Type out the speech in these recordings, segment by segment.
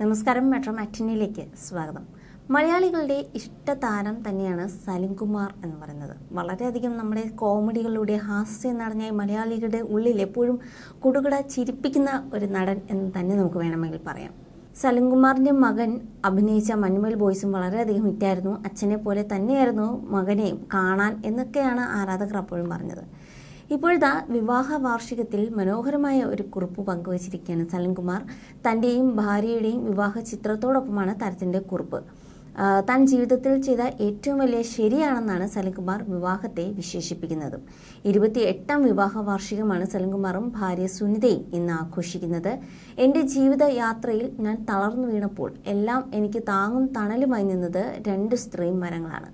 നമസ്കാരം, മെട്രോ മാറ്റിനിയിലേക്ക് സ്വാഗതം. മലയാളികളുടെ ഇഷ്ടതാരം തന്നെയാണ് സലിംകുമാർ എന്ന് പറയുന്നത്. വളരെയധികം നമ്മുടെ കോമഡികളിലൂടെ ഹാസ്യം നിറഞ്ഞ മലയാളികളുടെ ഉള്ളിൽ എപ്പോഴും കുടുകുട ചിരിപ്പിക്കുന്ന ഒരു നടൻ എന്ന് തന്നെ നമുക്ക് വേണമെങ്കിൽ പറയാം. സലിംകുമാറിൻ്റെ മകൻ അഭിനയിച്ച മഞ്ഞുമൽ ബോയ്സും വളരെയധികം ഹിറ്റായിരുന്നു. അച്ഛനെ പോലെ തന്നെയായിരുന്നു മകനെയും കാണാൻ എന്നൊക്കെയാണ് ആരാധകർ അപ്പോഴും പറഞ്ഞത്. ഇപ്പോഴത്തെ വിവാഹ വാർഷികത്തിൽ മനോഹരമായ ഒരു കുറിപ്പ് പങ്കുവച്ചിരിക്കുകയാണ് സലിംകുമാർ. തൻ്റെയും ഭാര്യയുടെയും വിവാഹ ചിത്രത്തോടൊപ്പമാണ് താരത്തിൻ്റെ കുറിപ്പ്. താൻ ജീവിതത്തിൽ ചെയ്ത ഏറ്റവും വലിയ ശരിയാണെന്നാണ് സലിംകുമാർ വിവാഹത്തെ വിശേഷിപ്പിക്കുന്നത്. 28ാം വിവാഹ വാർഷികമാണ് സലിംകുമാറും ഭാര്യ സുനിതയും ഇന്ന് ആഘോഷിക്കുന്നത്. എൻ്റെ ജീവിത യാത്രയിൽ ഞാൻ തളർന്നു വീണപ്പോൾ എല്ലാം എനിക്ക് താങ്ങും തണലുമായി നിന്നത് 2 സ്ത്രീ മരങ്ങളാണ്.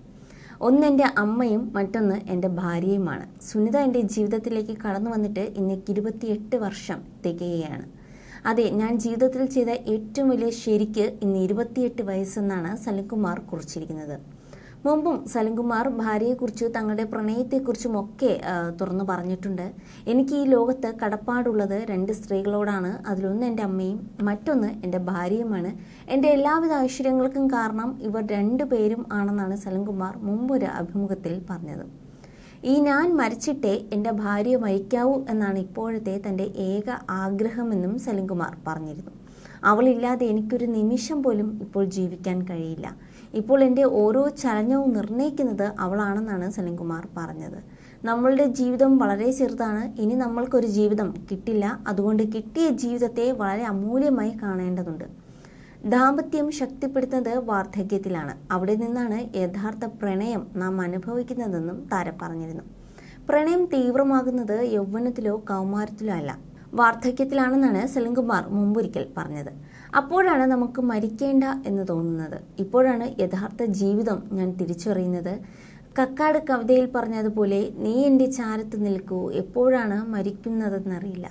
ഒന്ന് എൻ്റെ അമ്മയും മറ്റൊന്ന് എൻ്റെ ഭാര്യയുമാണ്. സുനിത എൻ്റെ ജീവിതത്തിലേക്ക് കടന്നു വന്നിട്ട് ഇന്നേക്ക് 28 വർഷം തികയുകയാണ്. അതെ, ഞാൻ ജീവിതത്തിൽ ചെയ്ത ഏറ്റവും വലിയ ശരിക്ക് ഇന്ന് 28 വയസ്സെന്നാണ് സലിംകുമാർ കുറിച്ചിരിക്കുന്നത്. മുമ്പും സലിംകുമാർ ഭാര്യയെക്കുറിച്ചും തങ്ങളുടെ പ്രണയത്തെക്കുറിച്ചും ഒക്കെ തുറന്നു പറഞ്ഞിട്ടുണ്ട്. എനിക്ക് ഈ ലോകത്ത് കടപ്പാടുള്ളത് 2 സ്ത്രീകളോടാണ്. അതിലൊന്ന് എൻ്റെ അമ്മയും മറ്റൊന്ന് എൻ്റെ ഭാര്യയുമാണ്. എൻ്റെ എല്ലാവിധ ഐശ്വര്യങ്ങൾക്കും കാരണം ഇവർ 2 പേരും ആണെന്നാണ് സലിംകുമാർ മുമ്പൊരു അഭിമുഖത്തിൽ പറഞ്ഞത്. ഞാൻ മരിച്ചിട്ടേ എൻ്റെ ഭാര്യ മരിക്കാവൂ എന്നാണ് ഇപ്പോഴത്തെ തൻ്റെ ഏക ആഗ്രഹമെന്നും സലിംകുമാർ പറഞ്ഞിരുന്നു. അവളില്ലാതെ എനിക്കൊരു നിമിഷം പോലും ഇപ്പോൾ ജീവിക്കാൻ കഴിയില്ല. ഇപ്പോൾ എൻ്റെ ഓരോ ചലനവും നിർണ്ണയിക്കുന്നത് അവളാണെന്നാണ് സലിംകുമാർ പറഞ്ഞത്. നമ്മളുടെ ജീവിതം വളരെ ചെറുതാണ്. ഇനി നമ്മൾക്കൊരു ജീവിതം കിട്ടില്ല. അതുകൊണ്ട് കിട്ടിയ ജീവിതത്തെ വളരെ അമൂല്യമായി കാണേണ്ടതുണ്ട്. ദാമ്പത്യം ശക്തിപ്പെടുത്തുന്നത് വാർദ്ധക്യത്തിലാണ്. അവിടെ നിന്നാണ് യഥാർത്ഥ പ്രണയം നാം അനുഭവിക്കുന്നതെന്നും താരം പറഞ്ഞിരുന്നു. പ്രണയം തീവ്രമാകുന്നത് യൗവനത്തിലോ കൗമാരത്തിലോ അല്ല, വാർദ്ധക്യത്തിലാണെന്നാണ് സലിംകുമാർ മുമ്പൊരിക്കൽ പറഞ്ഞത്. അപ്പോഴാണ് നമുക്ക് മരിക്കേണ്ട എന്ന് തോന്നുന്നത്. ഇപ്പോഴാണ് യഥാർത്ഥ ജീവിതം ഞാൻ തിരിച്ചറിയുന്നത്. കക്കാട് കവിതയിൽ പറഞ്ഞതുപോലെ, നീ എൻ്റെ ചാരത്ത് നിൽക്കൂ, എപ്പോഴാണ് മരിക്കുന്നതെന്നറിയില്ല.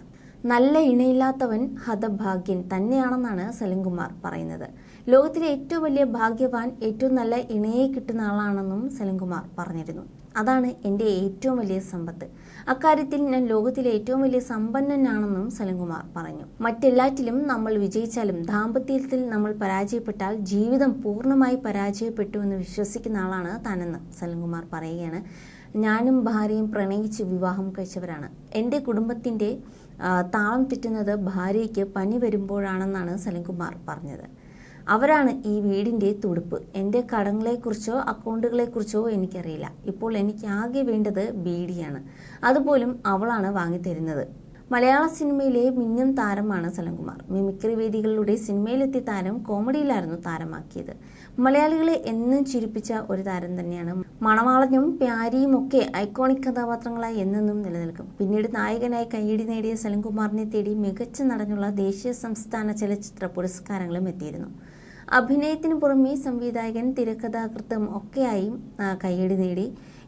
നല്ല ഇണയില്ലാത്തവൻ ഹതഭാഗ്യൻ തന്നെയാണെന്നാണ് സലിംകുമാർ പറയുന്നത്. ലോകത്തിലെ ഏറ്റവും വലിയ ഭാഗ്യവാൻ ഏറ്റവും നല്ല ഇണയെ കിട്ടുന്ന ആളാണെന്നും സലിംകുമാർ പറഞ്ഞിരുന്നു. അതാണ് എൻ്റെ ഏറ്റവും വലിയ സമ്പത്ത്. അക്കാര്യത്തിൽ ഞാൻ ലോകത്തിലെ ഏറ്റവും വലിയ സമ്പന്നനാണെന്നും സലിംകുമാർ പറഞ്ഞു. മറ്റെല്ലാറ്റിലും നമ്മൾ വിജയിച്ചാലും ദാമ്പത്യത്തിൽ നമ്മൾ പരാജയപ്പെട്ടാൽ ജീവിതം പൂർണ്ണമായി പരാജയപ്പെട്ടു എന്ന് വിശ്വസിക്കുന്ന ആളാണ് താനെന്ന് സലിംകുമാർ പറയുകയാണ്. ഞാനും ഭാര്യയും പ്രണയിച്ച് വിവാഹം കഴിച്ചവരാണ്. എൻ്റെ കുടുംബത്തിൻ്റെ താളം തെറ്റുന്നത് ഭാര്യയ്ക്ക് പനി വരുമ്പോഴാണെന്നാണ് സലിംകുമാർ പറഞ്ഞത്. അവരാണ് ഈ വീടിൻ്റെ തുടുപ്പ്. എൻ്റെ കടങ്ങളെക്കുറിച്ചോ അക്കൗണ്ടുകളെക്കുറിച്ചോ എനിക്കറിയില്ല. ഇപ്പോൾ എനിക്ക് ആകെ വേണ്ടത് ബീഡിയാണ്. അതുപോലും അവളാണ് വാങ്ങിത്തരുന്നത്. മലയാള സിനിമയിലെ മിന്നും താരമാണ് സലിംകുമാർ. മിമിക്രി വേദികളിലൂടെ സിനിമയിലെത്തിയ താരം കോമഡിയിലായിരുന്നു താരമാക്കിയത്. മലയാളികളെ എന്നും ചിരിപ്പിച്ച ഒരു താരം തന്നെയാണ്. മണവാളനും പ്യാരിയും ഒക്കെ ഐക്കോണിക് കഥാപാത്രങ്ങളായി എന്നെന്നും നിലനിൽക്കും. പിന്നീട് നായകനായി കയ്യടി നേടിയ സലിംകുമാറിനെ തേടി മികച്ച നടനുള്ള ദേശീയ സംസ്ഥാന ചലച്ചിത്ര പുരസ്കാരങ്ങളും എത്തിയിരുന്നു. അഭിനയത്തിന് പുറമെ സംവിധായകൻ, തിരക്കഥാകൃത്തും ഒക്കെയായും കയ്യടി നേടി.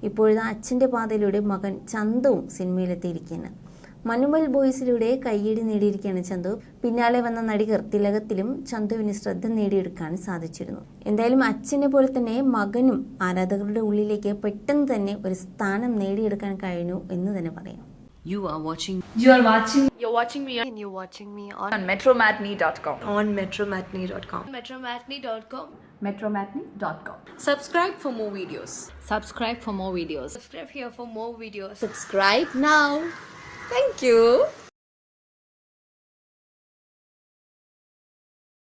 ഇപ്പോഴത്തെ അച്ഛൻ്റെ പാതയിലൂടെ മകൻ ചന്തുവും സിനിമയിലെത്തിയിരിക്കുകയാണ്. മഞ്ഞുമൽ ബോയ്സിലൂടെ കയ്യടി നേടിയിരിക്കുകയാണ് ചന്തു. പിന്നാലെ വന്ന നടികർ തിലകത്തിലും ചന്തുവിന് ശ്രദ്ധ നേടിയെടുക്കാൻ സാധിച്ചിരുന്നു. എന്തായാലും അച്ഛനെ പോലെ തന്നെ മകനും ആരാധകരുടെ ഉള്ളിലേക്ക് പെട്ടെന്ന് തന്നെ ഒരു സ്ഥാനം നേടിയെടുക്കാൻ കഴിഞ്ഞു എന്ന് തന്നെ പറയാം. You're watching me and you're watching me on metromatney.com. on metromatney.com. metromatney.com. Subscribe for more videos. Subscribe for more videos. Subscribe here for more videos. Subscribe now. Thank you.